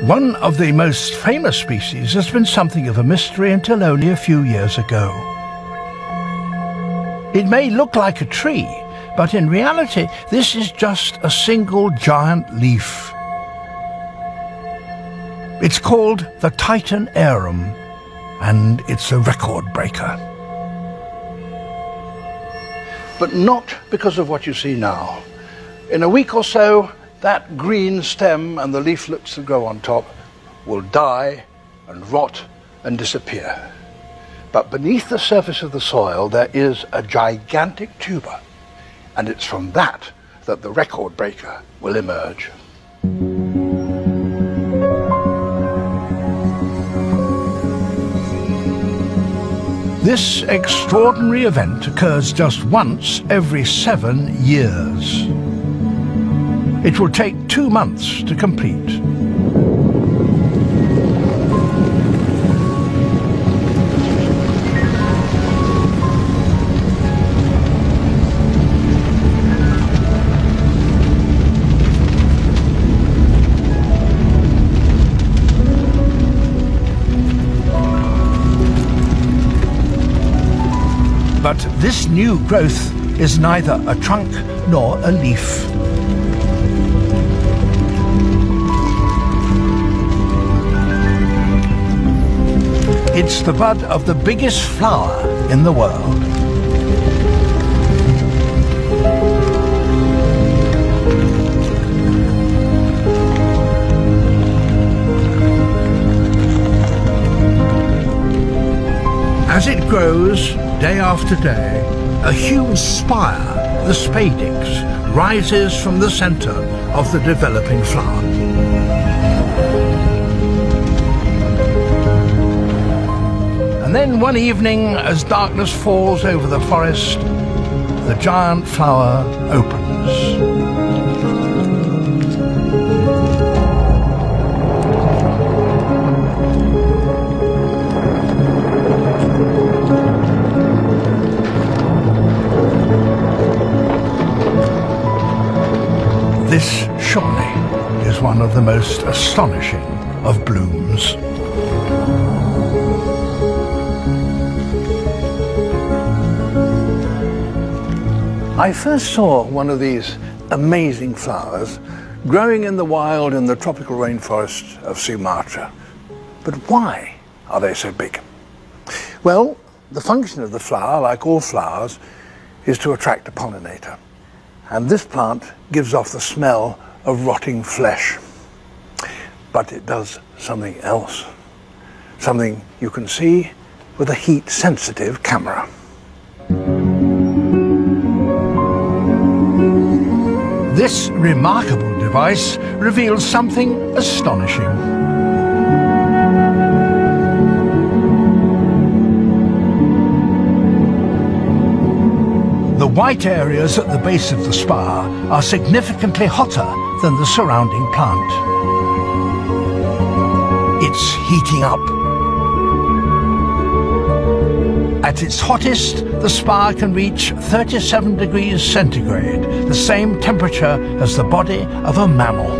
One of the most famous species has been something of a mystery until only a few years ago. It may look like a tree, but in reality this is just a single giant leaf. It's called the Titan Arum, and it's a record breaker. But not because of what you see now. In a week or so, that green stem and the leaflets that grow on top will die and rot and disappear. But beneath the surface of the soil there is a gigantic tuber, and it's from that that the record breaker will emerge. This extraordinary event occurs just once every 7 years. It will take 2 months to complete. But this new growth is neither a trunk nor a leaf. It's the bud of the biggest flower in the world. As it grows, day after day, a huge spire, the spadix, rises from the center of the developing flower. And then one evening, as darkness falls over the forest, the giant flower opens. This surely is one of the most astonishing of blooms. I first saw one of these amazing flowers growing in the wild in the tropical rainforest of Sumatra. But why are they so big? Well, the function of the flower, like all flowers, is to attract a pollinator. And this plant gives off the smell of rotting flesh. But it does something else, something you can see with a heat-sensitive camera. This remarkable device reveals something astonishing. The white areas at the base of the spire are significantly hotter than the surrounding plant. It's heating up. At its hottest, the spire can reach 37 degrees centigrade, the same temperature as the body of a mammal.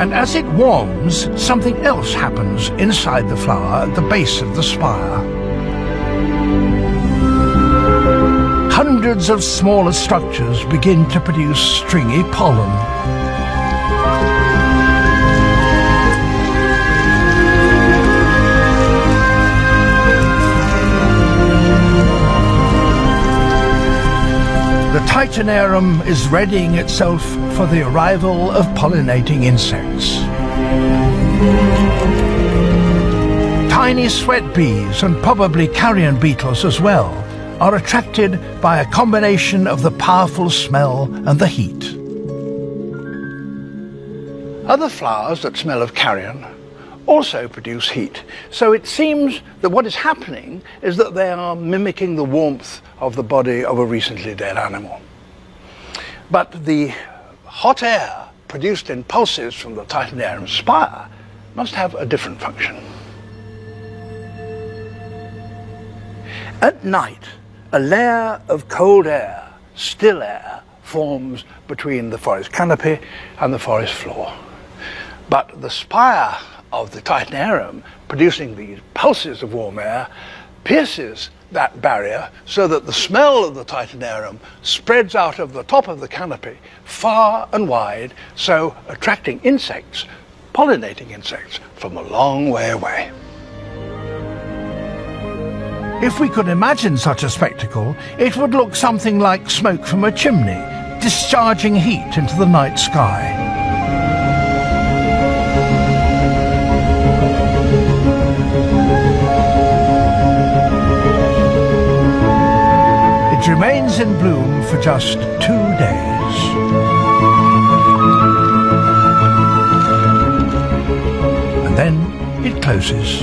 And as it warms, something else happens inside the flower at the base of the spire. Hundreds of smaller structures begin to produce stringy pollen. The Titan Arum is readying itself for the arrival of pollinating insects. Tiny sweat bees, and probably carrion beetles as well, are attracted by a combination of the powerful smell and the heat. Other flowers that smell of carrion also produce heat, so it seems that what is happening is that they are mimicking the warmth of the body of a recently dead animal. But the hot air produced in pulses from the Titan Arum spire must have a different function. At night, a layer of cold air, still air, forms between the forest canopy and the forest floor. But the spire of the Titanarum, producing these pulses of warm air, pierces that barrier so that the smell of the Titanarum spreads out of the top of the canopy far and wide, so attracting insects, pollinating insects, from a long way away. If we could imagine such a spectacle, it would look something like smoke from a chimney, discharging heat into the night sky. It remains in bloom for just 2 days. And then it closes.